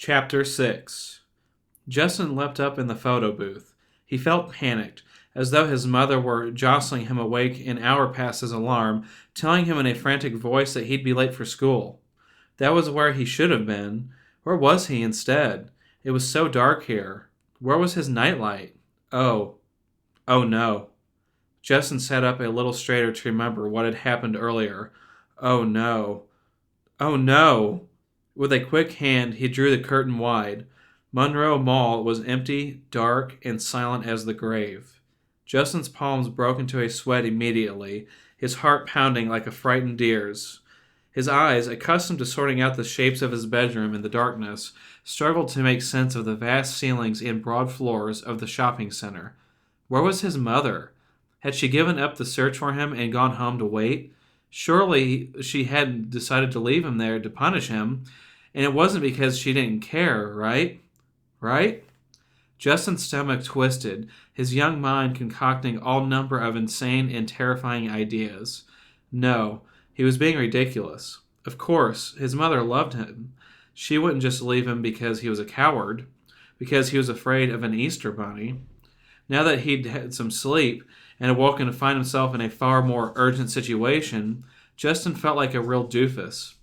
Chapter 6. Justin leapt up in the photo booth. He felt panicked, as though his mother were jostling him awake an hour past his alarm, telling him in a frantic voice that he'd be late for school. That was where he should have been. Where was he instead? It was so dark here. Where was his nightlight? Oh. Oh no. Justin sat up a little straighter to remember what had happened earlier. Oh no. Oh no! With a quick hand, he drew the curtain wide. Monroe Mall was empty, dark, and silent as the grave. Justin's palms broke into a sweat immediately, his heart pounding like a frightened deer's. His eyes, accustomed to sorting out the shapes of his bedroom in the darkness, struggled to make sense of the vast ceilings and broad floors of the shopping center. Where was his mother? Had she given up the search for him and gone home to wait? Surely she hadn't decided to leave him there to punish him, and it wasn't because she didn't care, right? Right? Justin's stomach twisted, his young mind concocting all number of insane and terrifying ideas. No, he was being ridiculous. Of course, his mother loved him. She wouldn't just leave him because he was a coward, because he was afraid of an Easter bunny. Now that he'd had some sleep and awoken to find himself in a far more urgent situation, Justin felt like a real doofus.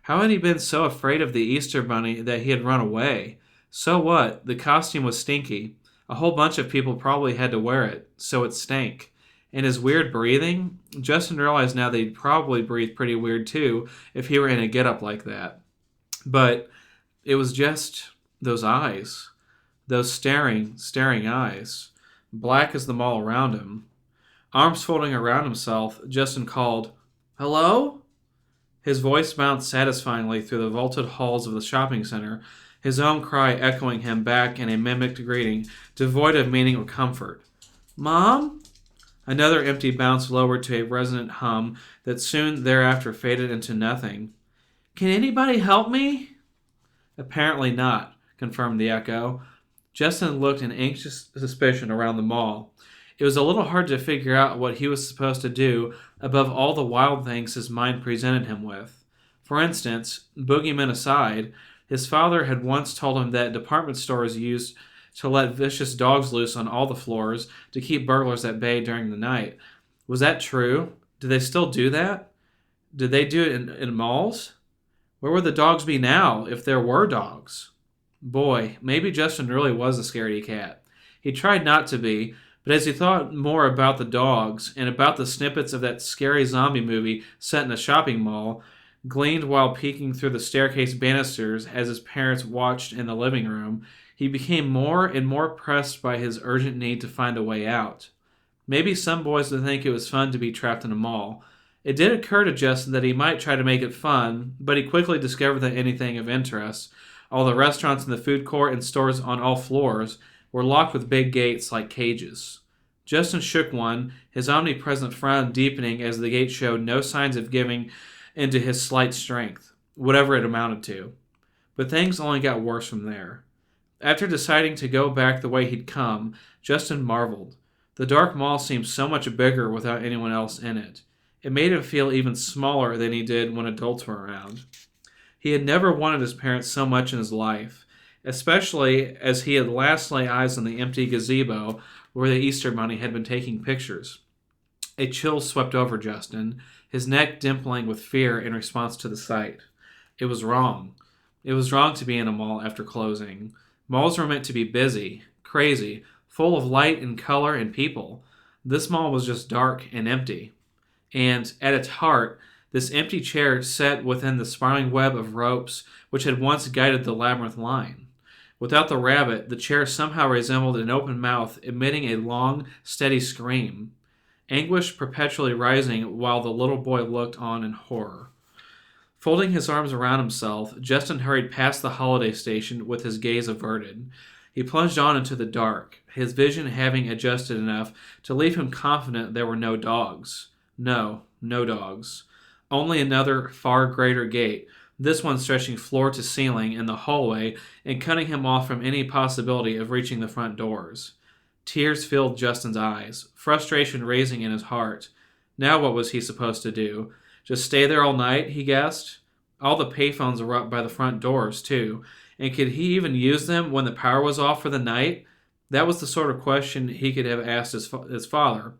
How had he been so afraid of the Easter bunny that he had run away? So what? The costume was stinky. A whole bunch of people probably had to wear it, so it stank. And his weird breathing? Justin realized now that he'd probably breathe pretty weird too if he were in a getup like that. But it was just those eyes. Those staring eyes. Black as the mall around him. Arms folding around himself, Justin called, "Hello?" His voice bounced satisfyingly through the vaulted halls of the shopping center, his own cry echoing him back in a mimicked greeting, devoid of meaning or comfort. "Mom?" Another empty bounce lowered to a resonant hum that soon thereafter faded into nothing. "Can anybody help me?" "Apparently not," confirmed the echo. Justin looked in anxious suspicion around the mall. It was a little hard to figure out what he was supposed to do above all the wild things his mind presented him with. For instance, boogeymen aside, his father had once told him that department stores used to let vicious dogs loose on all the floors to keep burglars at bay during the night. Was that true? Did they still do that? Did they do it in malls? Where would the dogs be now, if there were dogs? Boy, maybe Justin really was a scaredy cat. He tried not to be, but as he thought more about the dogs and about the snippets of that scary zombie movie set in a shopping mall, gleaned while peeking through the staircase banisters as his parents watched in the living room, he became more and more pressed by his urgent need to find a way out. Maybe some boys would think it was fun to be trapped in a mall. It did occur to Justin that he might try to make it fun, but he quickly discovered that anything of interest, all the restaurants in the food court and stores on all floors, were locked with big gates like cages. Justin shook one, his omnipresent frown deepening as the gate showed no signs of giving into his slight strength, whatever it amounted to. But things only got worse from there. After deciding to go back the way he'd come, Justin marveled. The dark mall seemed so much bigger without anyone else in it. It made him feel even smaller than he did when adults were around. He had never wanted his parents so much in his life, especially as he had last laid eyes on the empty gazebo where the Easter bunny had been taking pictures. A chill swept over Justin, his neck dimpling with fear in response to the sight. It was wrong. It was wrong to be in a mall after closing. Malls were meant to be busy, crazy, full of light and color and people. This mall was just dark and empty. And, at its heart, this empty chair set within the spiraling web of ropes which had once guided the labyrinth line. Without the rabbit, the chair somehow resembled an open mouth emitting a long, steady scream, anguish perpetually rising while the little boy looked on in horror. Folding his arms around himself, Justin hurried past the holiday station with his gaze averted. He plunged on into the dark, his vision having adjusted enough to leave him confident there were no dogs. No dogs. Only another, far greater gate, this one stretching floor to ceiling in the hallway and cutting him off from any possibility of reaching the front doors. Tears filled Justin's eyes, frustration raising in his heart. Now what was he supposed to do? Just stay there all night, he guessed? All the payphones were up by the front doors, too, And could he even use them when the power was off for the night? That was the sort of question he could have asked his father.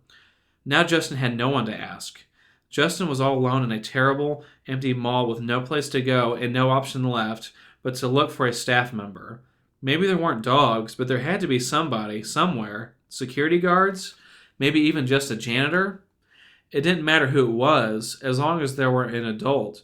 Now Justin had no one to ask. Justin was all alone in a terrible, empty mall with no place to go and no option left but to look for a staff member. Maybe there weren't dogs, but there had to be somebody, somewhere. Security guards? Maybe even just a janitor? It didn't matter who it was, as long as there were an adult.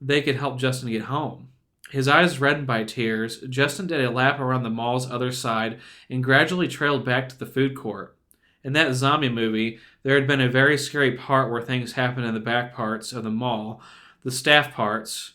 They could help Justin get home. His eyes reddened by tears, Justin did a lap around the mall's other side and gradually trailed back to the food court. In that zombie movie, there had been a very scary part where things happened in the back parts of the mall, the staff parts.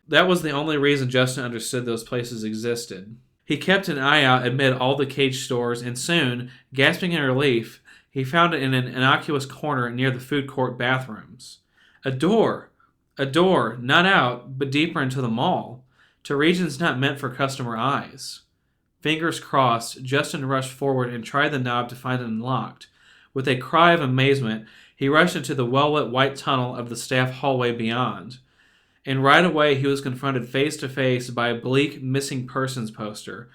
That was the only reason Justin understood those places existed. He kept an eye out amid all the cage stores, and soon, gasping in relief, he found it in an innocuous corner near the food court bathrooms. A door! A door, not out, but deeper into the mall, to regions not meant for customer eyes. Fingers crossed, Justin rushed forward and tried the knob to find it unlocked. With a cry of amazement, he rushed into the well-lit white tunnel of the staff hallway beyond. And right away he was confronted face to face by a bleak missing persons poster.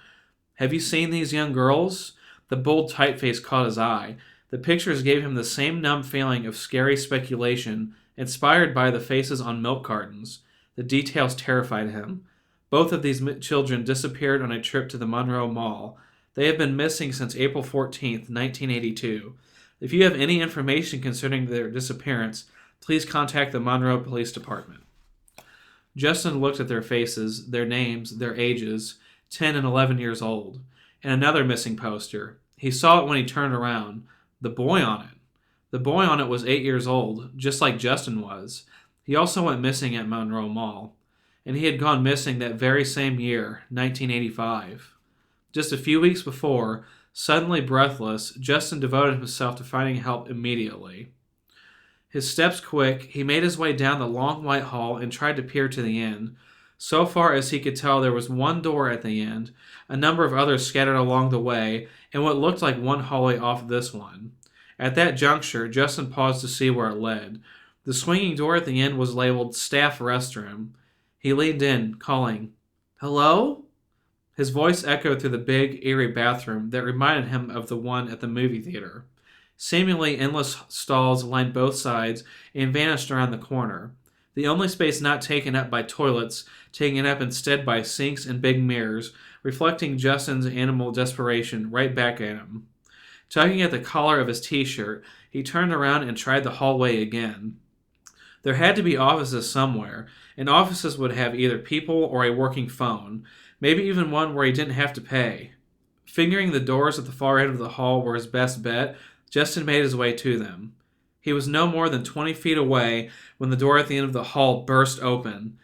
Have you seen these young girls? The bold typeface caught his eye. The pictures gave him the same numb feeling of scary speculation, inspired by the faces on milk cartons. The details terrified him. Both of these children disappeared on a trip to the Monroe Mall. They have been missing since April 14th, 1982. If you have any information concerning their disappearance, please contact the Monroe Police Department. Justin looked at their faces, their names, their ages, 10 and 11 years old, and another missing poster. He saw it when he turned around. The boy on it. The boy on it was 8 years old, just like Justin was. He also went missing at Monroe Mall, and he had gone missing that very same year, 1985. Just a few weeks before, suddenly breathless, Justin devoted himself to finding help immediately. His steps quick, he made his way down the long white hall and tried to peer to the end. So far as he could tell, there was one door at the end, a number of others scattered along the way, and what looked like one hallway off this one. At that juncture, Justin paused to see where it led. The swinging door at the end was labeled Staff Restroom. He leaned in, calling, "Hello?" His voice echoed through the big, eerie bathroom that reminded him of the one at the movie theater. Seemingly endless stalls lined both sides and vanished around the corner. The only space not taken up by toilets, taken up instead by sinks and big mirrors, reflecting Justin's animal desperation right back at him. Tugging at the collar of his t-shirt, he turned around and tried the hallway again. There had to be offices somewhere, and offices would have either people or a working phone, maybe even one where he didn't have to pay. Figuring the doors at the far end of the hall were his best bet, Justin made his way to them. He was no more than 20 feet away when the door at the end of the hall burst open.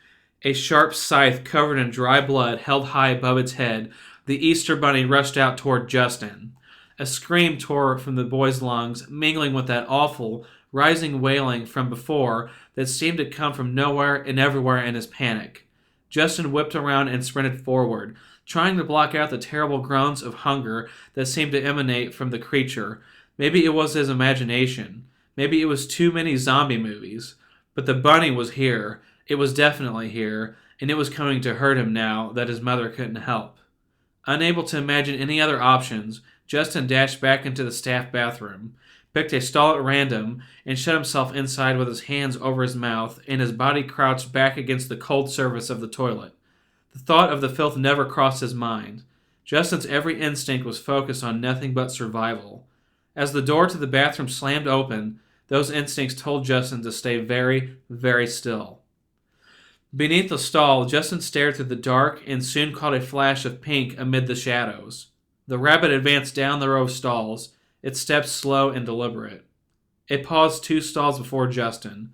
A sharp scythe covered in dry blood held high above its head, the Easter Bunny rushed out toward Justin. A scream tore from the boy's lungs, mingling with that awful, rising wailing from before that seemed to come from nowhere and everywhere in his panic. Justin whipped around and sprinted forward, trying to block out the terrible groans of hunger that seemed to emanate from the creature. Maybe it was his imagination. Maybe it was too many zombie movies. But the bunny was here. It was definitely here, and it was coming to hurt him now that his mother couldn't help. Unable to imagine any other options, Justin dashed back into the staff bathroom, picked a stall at random, and shut himself inside with his hands over his mouth and his body crouched back against the cold surface of the toilet. The thought of the filth never crossed his mind. Justin's every instinct was focused on nothing but survival. As the door to the bathroom slammed open, those instincts told Justin to stay very, very still. Beneath the stall, Justin stared through the dark and soon caught a flash of pink amid the shadows. The rabbit advanced down the row of stalls, its steps slow and deliberate. It paused 2 stalls before Justin.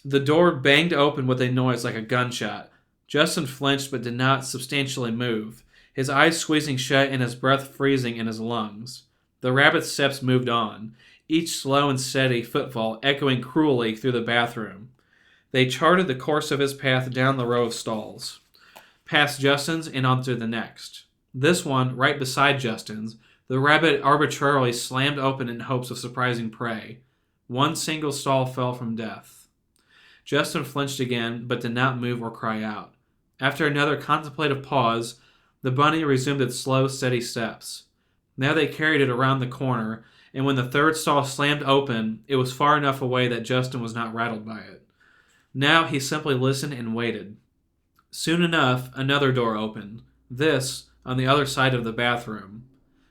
The door banged open with a noise like a gunshot. Justin flinched but did not substantially move, his eyes squeezing shut and his breath freezing in his lungs. The rabbit's steps moved on, each slow and steady footfall echoing cruelly through the bathroom. They charted the course of his path down the row of stalls, past Justin's and onto the next. This one, right beside Justin's, the rabbit arbitrarily slammed open in hopes of surprising prey. One single stall fell from death. Justin flinched again, but did not move or cry out. After another contemplative pause, the bunny resumed its slow, steady steps. Now they carried it around the corner, and when the third stall slammed open, it was far enough away that Justin was not rattled by it. Now he simply listened and waited. Soon enough, another door opened, this on the other side of the bathroom.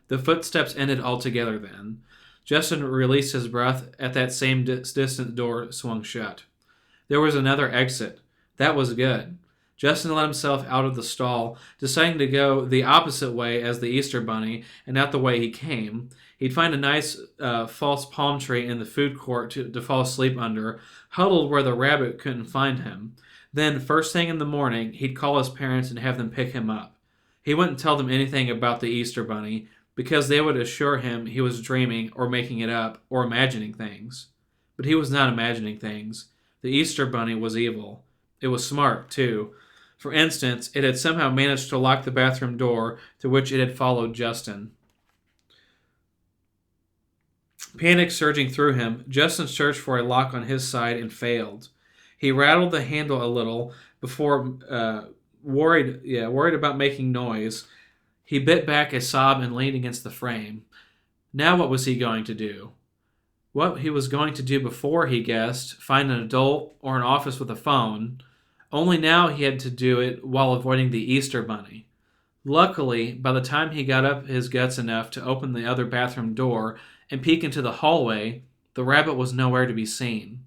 The footsteps ended altogether then. Justin released his breath at that same distant door swung shut. There was another exit. That was good. Justin let himself out of the stall, deciding to go the opposite way as the Easter Bunny and not the way he came. He'd find a nice false palm tree in the food court to fall asleep under, huddled where the rabbit couldn't find him. Then, first thing in the morning, he'd call his parents and have them pick him up. He wouldn't tell them anything about the Easter Bunny, because they would assure him he was dreaming or making it up or imagining things. But he was not imagining things. The Easter Bunny was evil. It was smart, too. For instance, it had somehow managed to lock the bathroom door through which it had followed Justin. Panic surging through him, Justin searched for a lock on his side and failed. He rattled the handle a little before, worried about making noise. He bit back a sob and leaned against the frame. Now what was he going to do? What he was going to do before, he guessed, find an adult or an office with a phone. Only now he had to do it while avoiding the Easter Bunny. Luckily, by the time he got up his guts enough to open the other bathroom door and peek into the hallway, the rabbit was nowhere to be seen.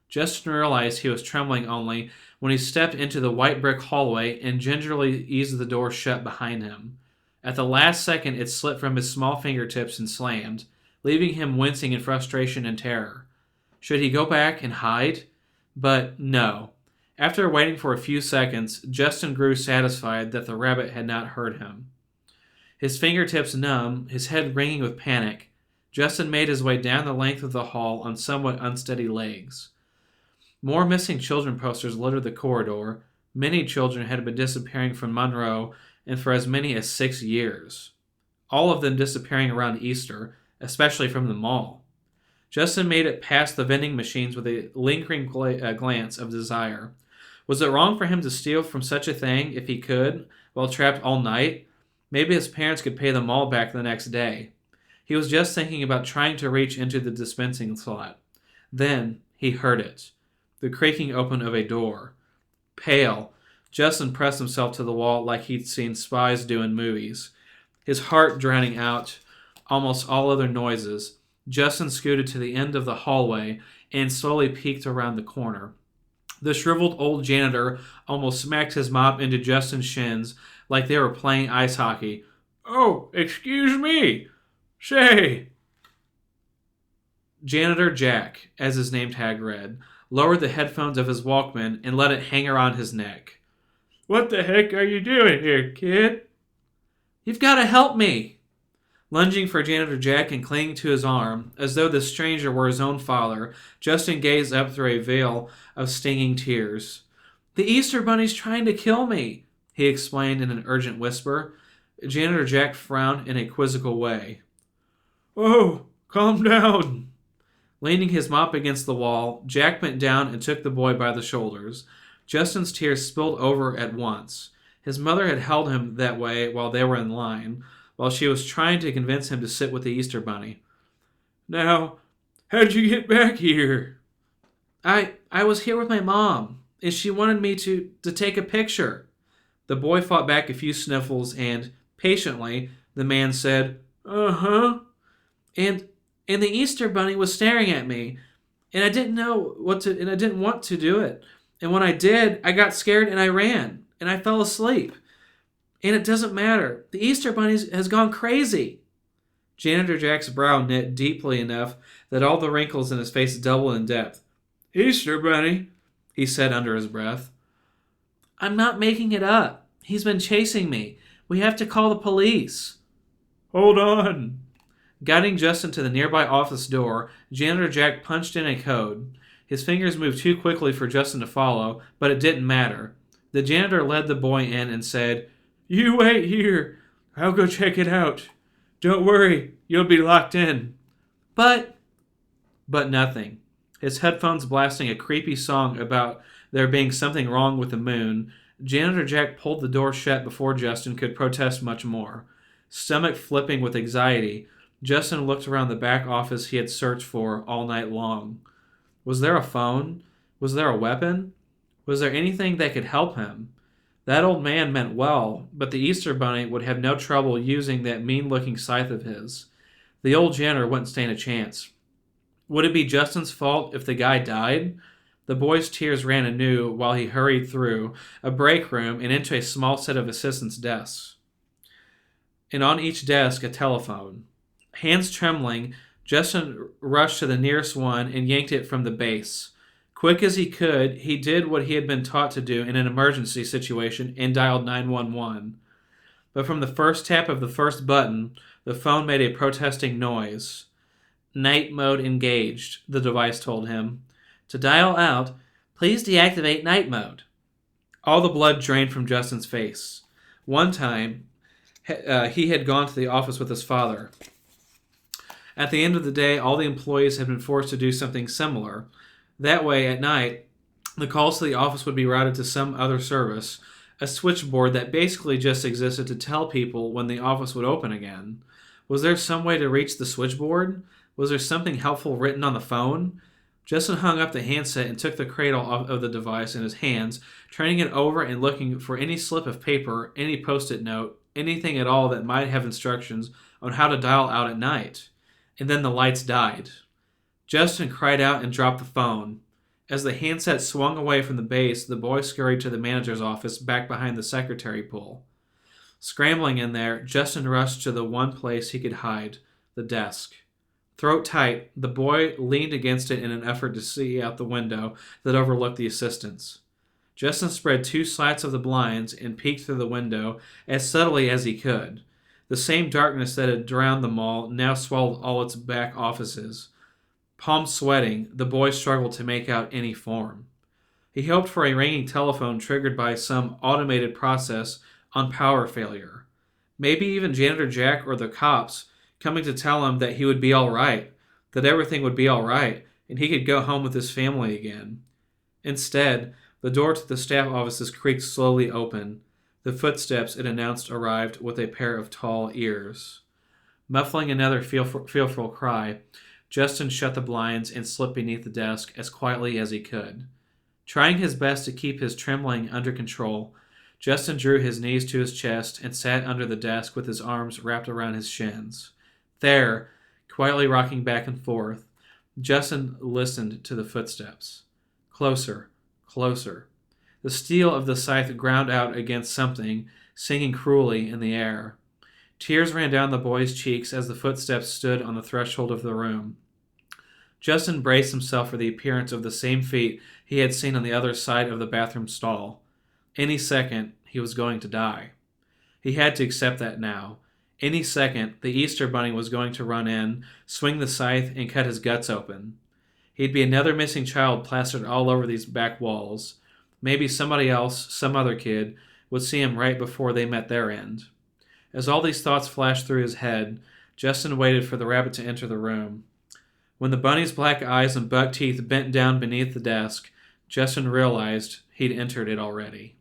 Justin realized he was trembling only when he stepped into the white brick hallway and gingerly eased the door shut behind him. At the last second, it slipped from his small fingertips and slammed, leaving him wincing in frustration and terror. Should he go back and hide? But no. After waiting for a few seconds, Justin grew satisfied that the rabbit had not heard him. His fingertips numb, his head ringing with panic, Justin made his way down the length of the hall on somewhat unsteady legs. More missing children posters littered the corridor. Many children had been disappearing from Monroe, and for as many as 6 years. All of them disappearing around Easter, especially from the mall. Justin made it past the vending machines with a lingering glance of desire. Was it wrong for him to steal from such a thing if he could, while trapped all night? Maybe his parents could pay the mall back the next day. He was just thinking about trying to reach into the dispensing slot. Then he heard it. The creaking open of a door. Pale, Justin pressed himself to the wall like he'd seen spies do in movies. His heart drowning out almost all other noises, Justin scooted to the end of the hallway and slowly peeked around the corner. The shriveled old janitor almost smacked his mop into Justin's shins like they were playing ice hockey. "Oh, excuse me. Say." Janitor Jack, as his name tag read, lowered the headphones of his Walkman and let it hang around his neck. "What the heck are you doing here, kid?" "You've got to help me." Lunging for Janitor Jack and clinging to his arm, as though the stranger were his own father, Justin gazed up through a veil of stinging tears. "The Easter Bunny's trying to kill me," he explained in an urgent whisper. Janitor Jack frowned in a quizzical way. "Oh, calm down." Leaning his mop against the wall, Jack bent down and took the boy by the shoulders. Justin's tears spilled over at once. His mother had held him that way while they were in line, while she was trying to convince him to sit with the Easter Bunny. "Now, how'd you get back here?" I was here with my mom, and she wanted me to take a picture." The boy fought back a few sniffles and, patiently, the man said, "Uh-huh." And the Easter Bunny was staring at me, and I didn't want to do it. And when I did, I got scared and I ran, and I fell asleep. And it doesn't matter. The Easter Bunny has gone crazy." Janitor Jack's brow knit deeply enough that all the wrinkles in his face doubled in depth. "Easter Bunny," he said under his breath. "I'm not making it up. He's been chasing me. We have to call the police." "Hold on." Guiding Justin to the nearby office door, Janitor Jack punched in a code. His fingers moved too quickly for Justin to follow, but it didn't matter. The janitor led the boy in and said, "You wait here. I'll go check it out. Don't worry, you'll be locked in." But nothing. His headphones blasting a creepy song about there being something wrong with the moon, Janitor Jack pulled the door shut before Justin could protest much more. Stomach flipping with anxiety, Justin looked around the back office he had searched for all night long. Was there a phone? Was there a weapon? Was there anything that could help him? That old man meant well, but the Easter Bunny would have no trouble using that mean-looking scythe of his. The old janitor wouldn't stand a chance. Would it be Justin's fault if the guy died? The boy's tears ran anew while he hurried through a break room and into a small set of assistants' desks. And on each desk, a telephone. Hands trembling, Justin rushed to the nearest one and yanked it from the base. Quick as he could, he did what he had been taught to do in an emergency situation and dialed 911. But from the first tap of the first button, the phone made a protesting noise. Night mode engaged, the device told him. To dial out, please deactivate night mode. All the blood drained from Justin's face. One time, he had gone to the office with his father. At the end of the day, all the employees had been forced to do something similar. That way, at night, the calls to the office would be routed to some other service, a switchboard that basically just existed to tell people when the office would open again. Was there some way to reach the switchboard? Was there something helpful written on the phone? Justin hung up the handset and took the cradle of the device in his hands, turning it over and looking for any slip of paper, any post-it note, anything at all that might have instructions on how to dial out at night. And then the lights died. Justin cried out and dropped the phone. As the handset swung away from the base, the boy scurried to the manager's office back behind the secretary pool. Scrambling in there, Justin rushed to the one place he could hide, the desk. Throat tight, the boy leaned against it in an effort to see out the window that overlooked the assistants. Justin spread 2 slats of the blinds and peeked through the window as subtly as he could. The same darkness that had drowned them all now swallowed all its back offices. Palms sweating, the boy struggled to make out any form. He hoped for a ringing telephone triggered by some automated process on power failure. Maybe even Janitor Jack or the cops coming to tell him that he would be all right, that everything would be all right, and he could go home with his family again. Instead, the door to the staff offices creaked slowly open. The footsteps it announced arrived with a pair of tall ears. Muffling another fearful cry, Justin shut the blinds and slipped beneath the desk as quietly as he could. Trying his best to keep his trembling under control, Justin drew his knees to his chest and sat under the desk with his arms wrapped around his shins. There, quietly rocking back and forth, Justin listened to the footsteps. Closer, closer. The steel of the scythe ground out against something, singing cruelly in the air. Tears ran down the boy's cheeks as the footsteps stood on the threshold of the room. Justin braced himself for the appearance of the same feet he had seen on the other side of the bathroom stall. Any second, he was going to die. He had to accept that now. Any second, the Easter Bunny was going to run in, swing the scythe, and cut his guts open. He'd be another missing child plastered all over these back walls. Maybe somebody else, some other kid, would see him right before they met their end. As all these thoughts flashed through his head, Justin waited for the rabbit to enter the room. When the bunny's black eyes and buck teeth bent down beneath the desk, Justin realized he'd entered it already.